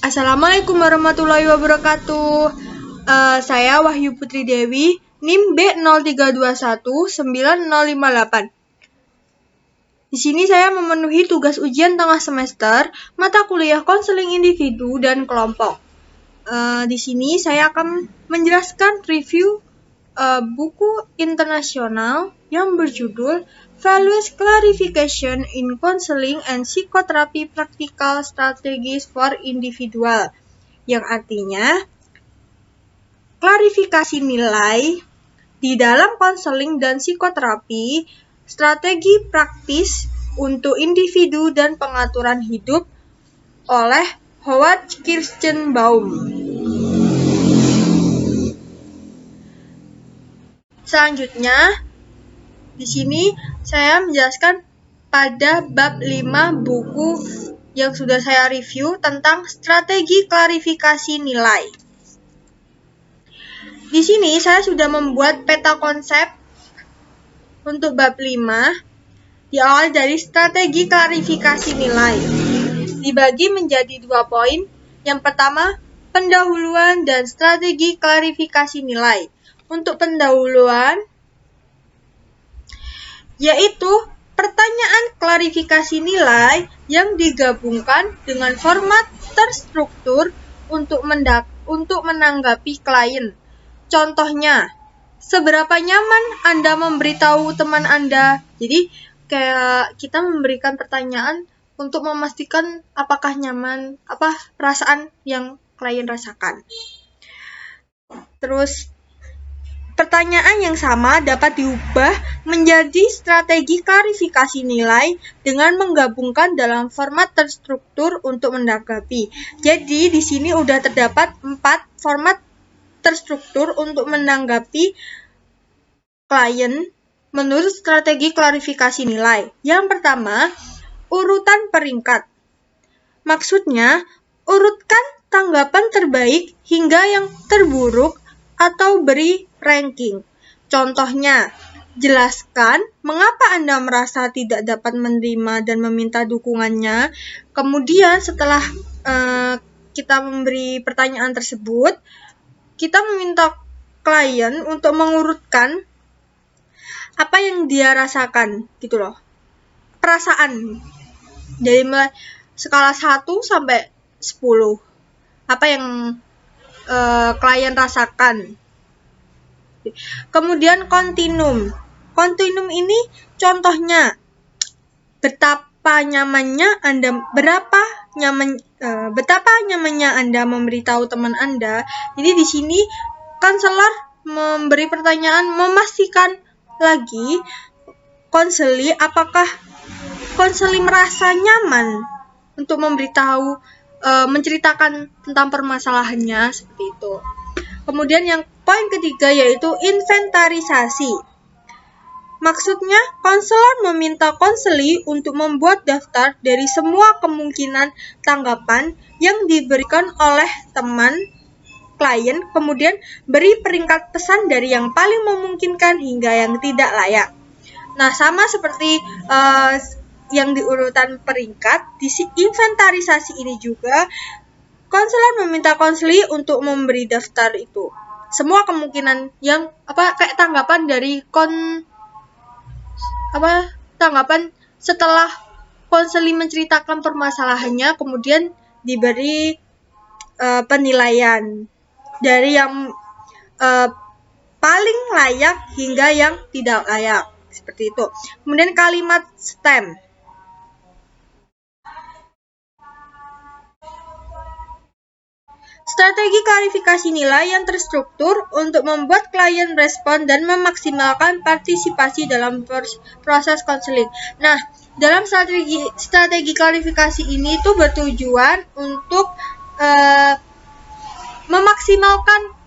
Assalamualaikum warahmatullahi wabarakatuh. Saya Wahyu Putri Dewi, NIM B03219058. Di sini saya memenuhi tugas ujian tengah semester mata kuliah konseling individu dan kelompok. Di sini saya akan menjelaskan review buku internasional yang berjudul Values Clarification in Counseling and Psychotherapy Practical Strategies for Individual, yang artinya klarifikasi nilai di dalam konseling dan psikoterapi, strategi praktis untuk individu dan pengaturan hidup oleh Howard Kirschenbaum. Selanjutnya, di sini saya menjelaskan pada bab 5 buku yang sudah saya review tentang strategi klarifikasi nilai. Di sini saya sudah membuat peta konsep untuk bab 5 diawali dari strategi klarifikasi nilai. Dibagi menjadi 2 poin. Yang pertama, pendahuluan dan strategi klarifikasi nilai. Untuk pendahuluan, yaitu pertanyaan klarifikasi nilai yang digabungkan dengan format terstruktur untuk menanggapi klien. Contohnya, seberapa nyaman Anda memberitahu teman Anda. Jadi, kayak kita memberikan pertanyaan untuk memastikan apakah nyaman, apa perasaan yang klien rasakan. Terus, pertanyaan yang sama dapat diubah menjadi strategi klarifikasi nilai dengan menggabungkan dalam format terstruktur untuk menanggapi. Jadi, di sini udah terdapat 4 format terstruktur untuk menanggapi klien menurut strategi klarifikasi nilai. Yang pertama, urutan peringkat. Maksudnya, urutkan tanggapan terbaik hingga yang terburuk atau beri ranking. Contohnya, jelaskan mengapa Anda merasa tidak dapat menerima dan meminta dukungannya. Kemudian setelah kita memberi pertanyaan tersebut, kita meminta klien untuk mengurutkan apa yang dia rasakan, gitu loh. Perasaan. Dari mulai skala 1 sampai 10. Apa yang klien rasakan. Kemudian kontinum. Kontinum ini contohnya betapa nyamannya Anda memberitahu teman Anda. Jadi di sini konselor memberi pertanyaan memastikan lagi konseli apakah konseli merasa nyaman untuk memberitahu menceritakan tentang permasalahannya seperti itu. Kemudian yang poin ketiga yaitu inventarisasi. Maksudnya, konselor meminta konseli untuk membuat daftar dari semua kemungkinan tanggapan yang diberikan oleh teman klien, kemudian beri peringkat pesan dari yang paling memungkinkan hingga yang tidak layak. Nah, sama seperti yang di urutan peringkat, di inventarisasi ini juga konselor meminta konseli untuk memberi daftar itu. Semua kemungkinan yang kayak tanggapan dari tanggapan setelah konseli menceritakan permasalahannya, kemudian diberi penilaian dari yang paling layak hingga yang tidak layak. Seperti itu. Kemudian kalimat STEM. Strategi klarifikasi nilai yang terstruktur untuk membuat klien respon dan memaksimalkan partisipasi dalam proses konseling. Nah, dalam strategi klarifikasi ini itu bertujuan untuk memaksimalkan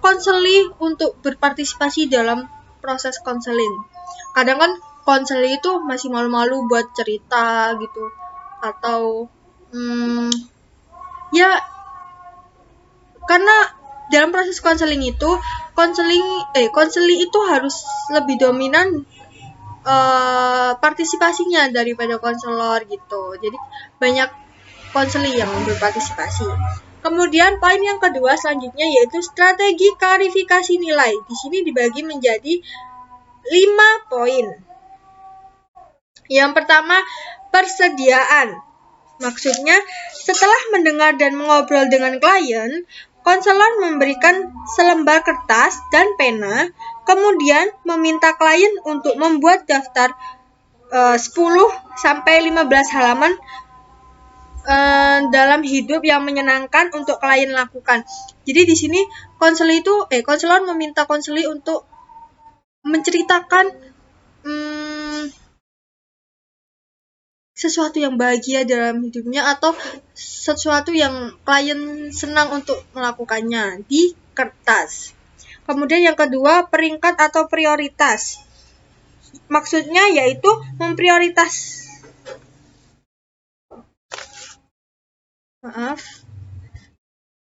konseli untuk berpartisipasi dalam proses konseling. Kadang kan konseli itu masih malu-malu buat cerita gitu, atau karena dalam proses konseling itu konseli itu harus lebih dominan partisipasinya daripada konselor gitu. Jadi banyak konseli yang berpartisipasi. Kemudian poin yang kedua selanjutnya yaitu strategi klarifikasi nilai. Di sini dibagi menjadi 5 poin. Yang pertama, persediaan. Maksudnya, setelah mendengar dan mengobrol dengan klien, konselor memberikan selembar kertas dan pena, kemudian meminta klien untuk membuat daftar 10-15 halaman dalam hidup yang menyenangkan untuk klien lakukan. Jadi di sini konselor meminta konseli untuk menceritakan sesuatu yang bahagia dalam hidupnya atau sesuatu yang klien senang untuk melakukannya di kertas. Kemudian yang kedua, peringkat atau prioritas. Maksudnya yaitu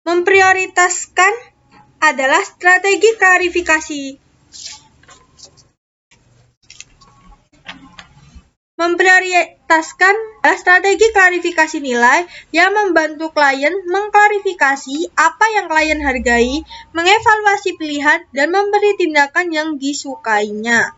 memprioritaskan adalah strategi klarifikasi. Memprioritaskan adalah strategi klarifikasi nilai yang membantu klien mengklarifikasi apa yang klien hargai, mengevaluasi pilihan, dan memberi tindakan yang disukainya.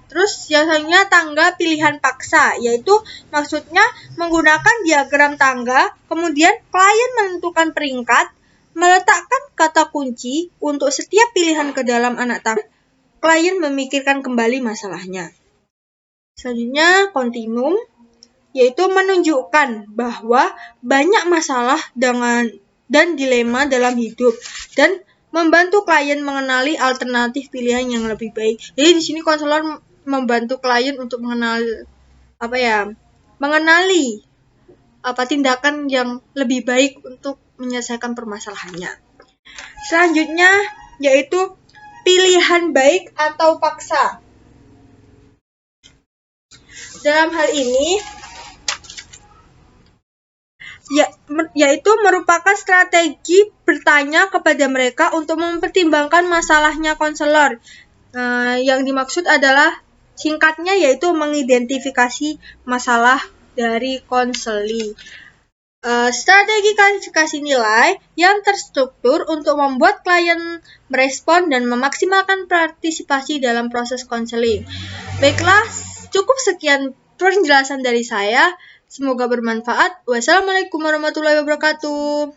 Terus yang selanjutnya tangga pilihan paksa, yaitu maksudnya menggunakan diagram tangga, kemudian klien menentukan peringkat, meletakkan kata kunci untuk setiap pilihan ke dalam anak tangga. Klien memikirkan kembali masalahnya. Selanjutnya kontinum, yaitu menunjukkan bahwa banyak masalah dan dilema dalam hidup dan membantu klien mengenali alternatif pilihan yang lebih baik. Jadi di sini konselor membantu klien untuk mengenali tindakan yang lebih baik untuk menyelesaikan permasalahannya. Selanjutnya yaitu pilihan baik atau paksa. Dalam hal ini yaitu merupakan strategi bertanya kepada mereka untuk mempertimbangkan masalahnya konselor. Yang dimaksud adalah singkatnya yaitu mengidentifikasi masalah dari konseli. Strategi klarifikasi nilai yang terstruktur untuk membuat klien merespon dan memaksimalkan partisipasi dalam proses konseling. Baiklah, cukup sekian penjelasan dari saya. Semoga bermanfaat. Wassalamualaikum warahmatullahi wabarakatuh.